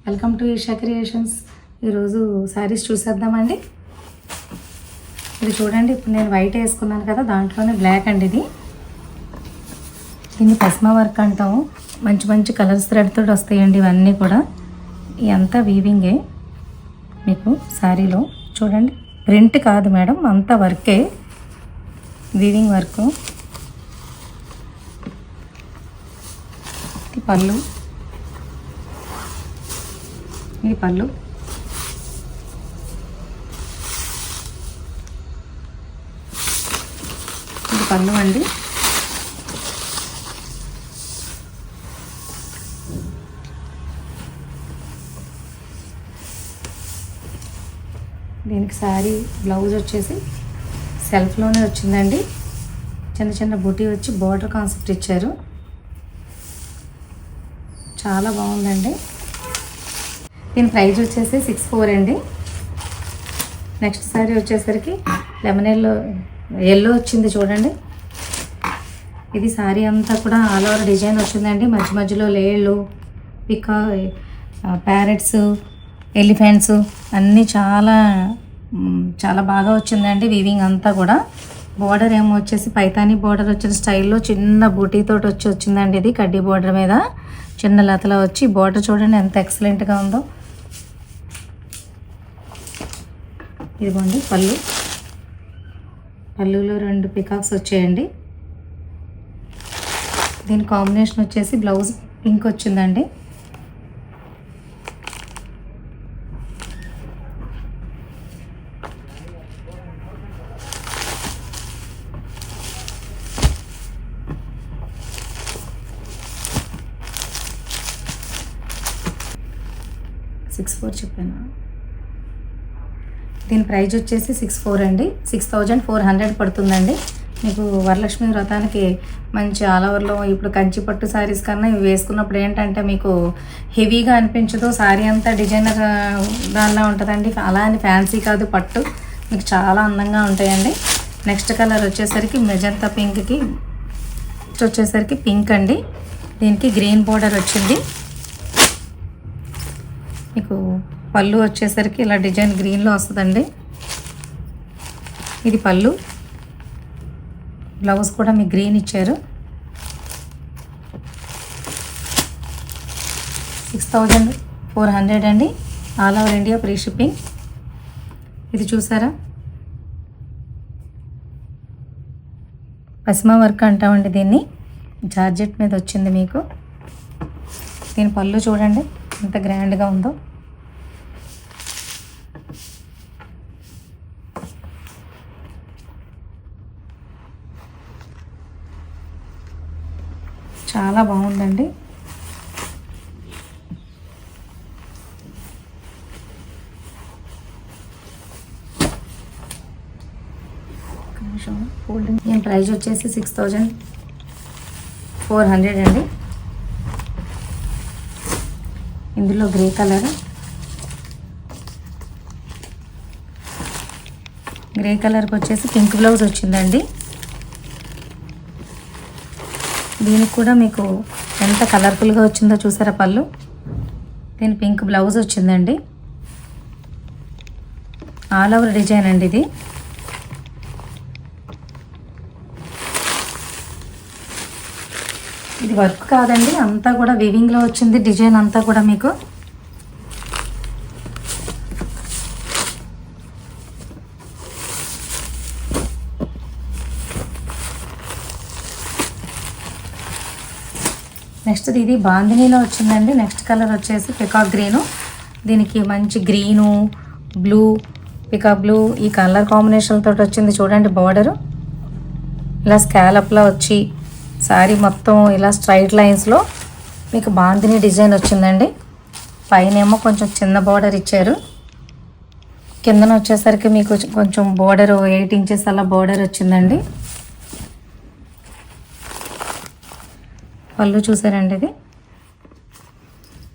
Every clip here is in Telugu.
Welcome to Isha creations. ఈరోజు శారీస్ చూసేద్దామండి. ఇది చూడండి, ఇప్పుడు నేను వైట్ వేసుకున్నాను కదా, దాంట్లోనే బ్లాక్ అండి. దీన్ని పస్మా వర్క్ అంటాము. మంచి మంచి కలర్స్ థ్రెడ్ తోటి వస్తాయండి ఇవన్నీ కూడా. ఇదంతా వీవింగే మీకు శారీలో. చూడండి, ప్రింట్ కాదు మేడం, అంతా వర్కే, వీవింగ్ వర్క్. పళ్ళు, ఇది పళ్ళు. ఇది పళ్ళు అండి. దీనికి శారీ బ్లౌజ్ వచ్చేసి సెల్ఫ్లోనే వచ్చిందండి. చిన్న చిన్న బుటీ వచ్చి బార్డర్ కాన్సెప్ట్ ఇచ్చారు. చాలా బాగుందండి. దీని ప్రైస్ వచ్చేసి 64 అండి. నెక్స్ట్ శారీ వచ్చేసరికి లెమన్ ఎల్లో వచ్చింది చూడండి. ఇది శారీ అంతా కూడా ఆల్ ఓవర్ డిజైన్ వచ్చిందండి. మధ్య మధ్యలో లేళ్ళు, ప్యారెట్స్, ఎలిఫెంట్స్ అన్నీ చాలా చాలా బాగా వచ్చిందండి. వీవింగ్ అంతా కూడా. బోర్డర్ ఏమో వచ్చేసి పైతానీ బోర్డర్ వచ్చిన స్టైల్లో చిన్న బూటీతోటి వచ్చిందండి. ఇది కడ్డీ బోర్డర్ మీద చిన్న లతలా వచ్చి బోర్డర్ చూడండి ఎంత ఎక్సలెంట్గా ఉందో. ఇదిగోండి పళ్ళు. పళ్ళులో 2 పికాక్స్ వచ్చాయండి. దీని కాంబినేషన్ వచ్చేసి బ్లౌజ్ పింక్ వచ్చిందండి. చెప్పాను. దీని ప్రైజ్ వచ్చేసి 64 అండి. 6400 పడుతుందండి. మీకు వరలక్ష్మి వ్రతానికి మంచి ఆల్ ఓవర్లో ఇప్పుడు కంచి పట్టు శారీస్ కన్నా ఇవి వేసుకున్నప్పుడు ఏంటంటే మీకు హెవీగా అనిపించదు. శారీ అంతా డిజైనర్ దానిలా ఉంటుందండి. అలా అని ఫ్యాన్సీ కాదు, పట్టు మీకు చాలా అందంగా ఉంటాయండి. నెక్స్ట్ కలర్ వచ్చేసరికి మెజంతా పింక్కి వచ్చేసరికి పింక్ అండి. దీనికి గ్రీన్ బోర్డర్ వచ్చింది. మీకు పళ్ళు వచ్చేసరికి ఇలా డిజైన్ గ్రీన్లో వస్తుందండి. ఇది పళ్ళు. బ్లౌజ్ కూడా మీకు గ్రీన్ ఇచ్చారు. 6400 అండి. All over India free shipping. ఇది చూసారా, పస్మా వర్క్ అంటామండి దీన్ని. జార్జెట్ మీద వచ్చింది మీకు. దీని పళ్ళు చూడండి ఎంత గ్రాండ్గా ఉందో. చాలా బాగుందండి. దీని ప్రైస్ వచ్చేసి 6400 అండి. ఇందులో గ్రే కలర్, గ్రే కలర్కి వచ్చేసి పింక్ బ్లౌజ్ వచ్చిందండి. దీనికి కూడా మీకు ఎంత కలర్ఫుల్గా వచ్చిందో చూసారా పళ్ళు. దీని పింక్ బ్లౌజ్ వచ్చిందండి. ఆల్ ఓవర్ డిజైన్ అండి ఇది. ఇది వర్క్ కాదండి, అంతా కూడా వీవింగ్లో వచ్చింది డిజైన్ అంతా కూడా మీకు. నెక్స్ట్ ఇది బాందినీలో వచ్చిందండి. నెక్స్ట్ కలర్ వచ్చేసి పికాక్ గ్రీను. దీనికి మంచి గ్రీను, బ్లూ, పికాక్ బ్లూ ఈ కలర్ కాంబినేషన్ తోటి వచ్చింది చూడండి. బార్డరు ఇలా స్కాలప్లా వచ్చి శారీ మొత్తం ఇలా స్ట్రైట్ లైన్స్లో మీకు బాందిని డిజైన్ వచ్చిందండి. పైన ఏమో కొంచెం చిన్న బార్డర్ ఇచ్చారు. కిందన వచ్చేసరికి మీకు కొంచెం బార్డర్ 8 ఇంచెస్ అలా బార్డర్ వచ్చిందండి. పళ్ళు చూసారండి ఇది.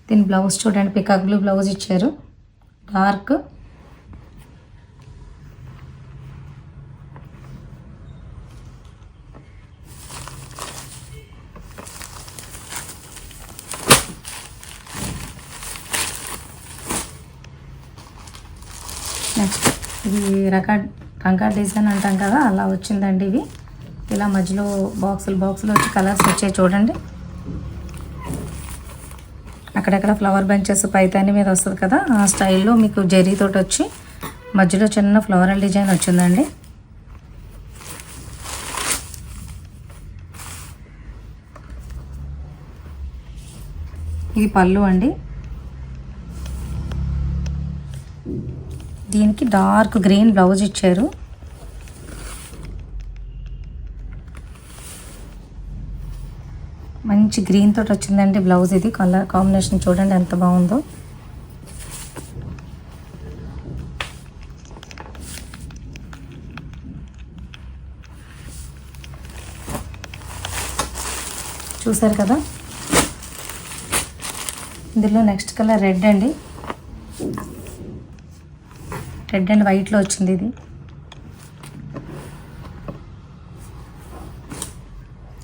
దీని బ్లౌజ్ చూడండి, పికాక్ బ్లూ బ్లౌజ్ ఇచ్చారు. డార్క్ నెక్స్ట్ ఇది రంగా డిజైన్ అంటాం కదా, అలా వచ్చిందండి. ఇవి ఇలా మధ్యలో బాక్సులు వచ్చి కలర్స్ వచ్చాయి చూడండి. అక్కడక్కడ ఫ్లవర్ బంచెస్ పైతాని మీద వస్తుంది కదా, ఆ స్టైల్లో మీకు జరీతోటి వచ్చి మధ్యలో చిన్న ఫ్లోరల్ డిజైన్ వచ్చిందండి. ఇది పళ్ళు అండి. దీనికి డార్క్ గ్రీన్ బ్లౌజ్ ఇచ్చారు. మంచి గ్రీన్ తోటి వచ్చిందండి బ్లౌజ్. ఇది కలర్ కాంబినేషన్ చూడండి ఎంత బాగుందో. చూసారు కదా. ఇందులో నెక్స్ట్ కలర్ రెడ్ అండి. రెడ్ అండ్ వైట్లో వచ్చింది ఇది.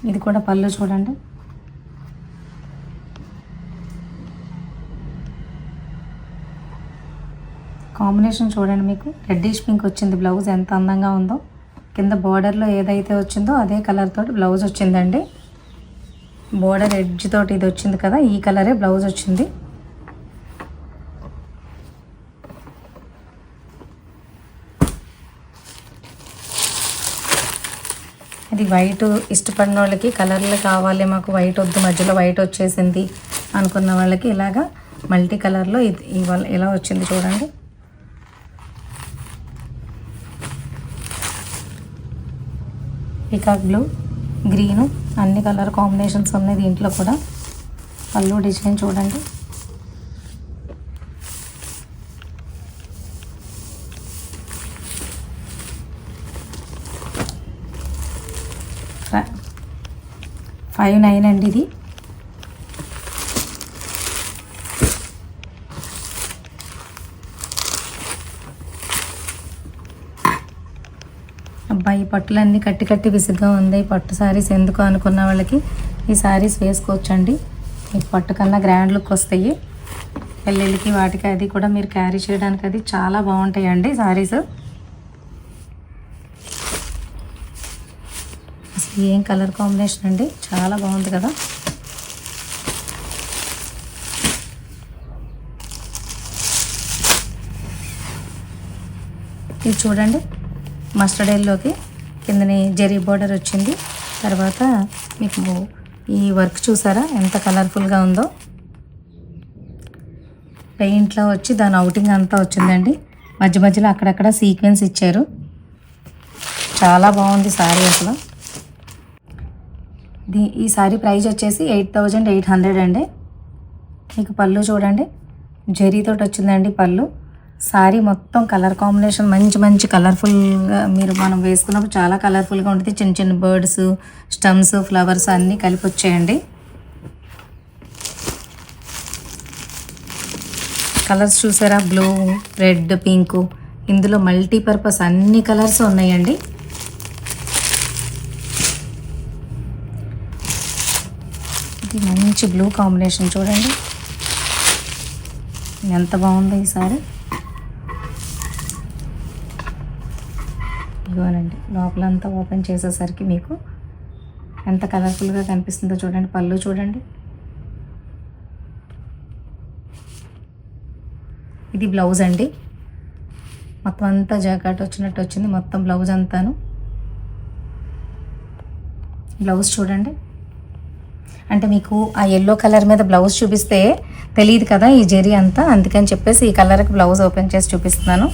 ఇది కూడా పళ్ళు చూడండి. కాంబినేషన్ చూడండి, మీకు రెడ్డిష్ పింక్ వచ్చింది బ్లౌజ్. ఎంత అందంగా ఉందో. కింద బోర్డర్లో ఏదైతే వచ్చిందో అదే కలర్ తోటి బ్లౌజ్ వచ్చిందండి. బోర్డర్ ఎడ్జ్ తోటి ఇది వచ్చింది కదా, ఈ కలరే బ్లౌజ్ వచ్చింది. ఇది వైట్ ఇష్టపడిన వాళ్ళకి, కలర్లు కావాలి మాకు వైట్ వద్దు మధ్యలో వైట్ వచ్చేసింది అనుకున్న వాళ్ళకి ఇలాగా మల్టీ కలర్లో ఇది ఇలా వచ్చింది చూడండి. పికాక్ బ్లూ, గ్రీను అన్ని కలర్ కాంబినేషన్స్ ఉన్నాయి దీంట్లో కూడా. పళ్ళు డిజైన్ చూడండి. $5.9 అండి ఇది. అబ్బాయి పట్టులన్నీ కట్టి విసుగ్గా ఉంది. పట్టు శారీస్ ఎందుకు అనుకున్న వాళ్ళకి ఈ శారీస్ వేసుకోవచ్చండి. మీకు పట్టు కన్నా గ్రాండ్ లుక్ వస్తాయి. పెళ్ళిళ్ళకి వాటికి అది కూడా మీరు క్యారీ చేయడానికి అది చాలా బాగుంటాయండి శారీస్. అసలు ఏం కలర్ కాంబినేషన్ అండి, చాలా బాగుంది కదా. ఇది చూడండి, మస్టర్డ్ ఎల్లోకి కిందని జరీ బోర్డర్ వచ్చింది. తర్వాత మీకు ఈ వర్క్ చూసారా ఎంత కలర్ఫుల్గా ఉందో. పెయింట్లో వచ్చి దాని అవుటింగ్ అంతా వచ్చిందండి. మధ్యలో అక్కడక్కడ సీక్వెన్స్ ఇచ్చారు. చాలా బాగుంది శారీ అసలు. ఈ శారీ ప్రైస్ వచ్చేసి 8,800 అండి. మీకు పళ్ళు చూడండి, జరీతోటి వచ్చిందండి పళ్ళు. శారీ మొత్తం కలర్ కాంబినేషన్ మంచి కలర్ఫుల్గా మనం వేసుకున్నప్పుడు చాలా కలర్ఫుల్గా ఉంటుంది. చిన్న బర్డ్స్, స్టమ్స్, ఫ్లవర్స్ అన్నీ కలిపి వచ్చాయండి. కలర్స్ చూసారా, బ్లూ, రెడ్, పింక్. ఇందులో మల్టీపర్పస్ అన్ని కలర్స్ ఉన్నాయండి. ఇది మంచి బ్లూ కాంబినేషన్ చూడండి ఎంత బాగుందో ఈ సారీ. ఇవ్వాలండి లోపలంతా ఓపెన్ చేసేసరికి మీకు ఎంత కలర్ఫుల్గా కనిపిస్తుందో చూడండి. పళ్ళు చూడండి. ఇది బ్లౌజ్ అండి. మొత్తం అంతా జాకెట్ వచ్చినట్టు వచ్చింది మొత్తం బ్లౌజ్ అంతాను. బ్లౌజ్ చూడండి. అంటే మీకు ఆ ఎల్లో కలర్ మీద బ్లౌజ్ చూపిస్తే తెలియదు కదా ఈ జరీ అంతా, అందుకని చెప్పేసి ఈ కలర్కి బ్లౌజ్ ఓపెన్ చేసి చూపిస్తున్నాను.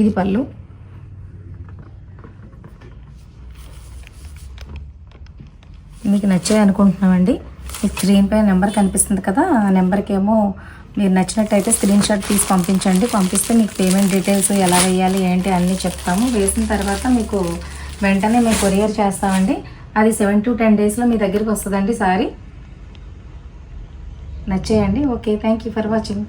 ఇది పళ్ళు. మీకు నచ్చాయి అనుకుంటున్నామండి. మీకు స్క్రీన్ పై నెంబర్ కనిపిస్తుంది కదా, ఆ నెంబర్కి ఏమో మీరు నచ్చినట్టయితే స్క్రీన్ షాట్ తీసి పంపించండి. పంపిస్తే మీకు పేమెంట్ డీటెయిల్స్ ఎలా వేయాలి ఏంటి అన్నీ చెప్తాము. వేసిన తర్వాత మీకు వెంటనే మేము కొరియర్ చేస్తామండి. అది 7 to 10 డేస్లో మీ దగ్గరికి వస్తుందండి సారీ. నచ్చేయండి. Okay, thank you for watching.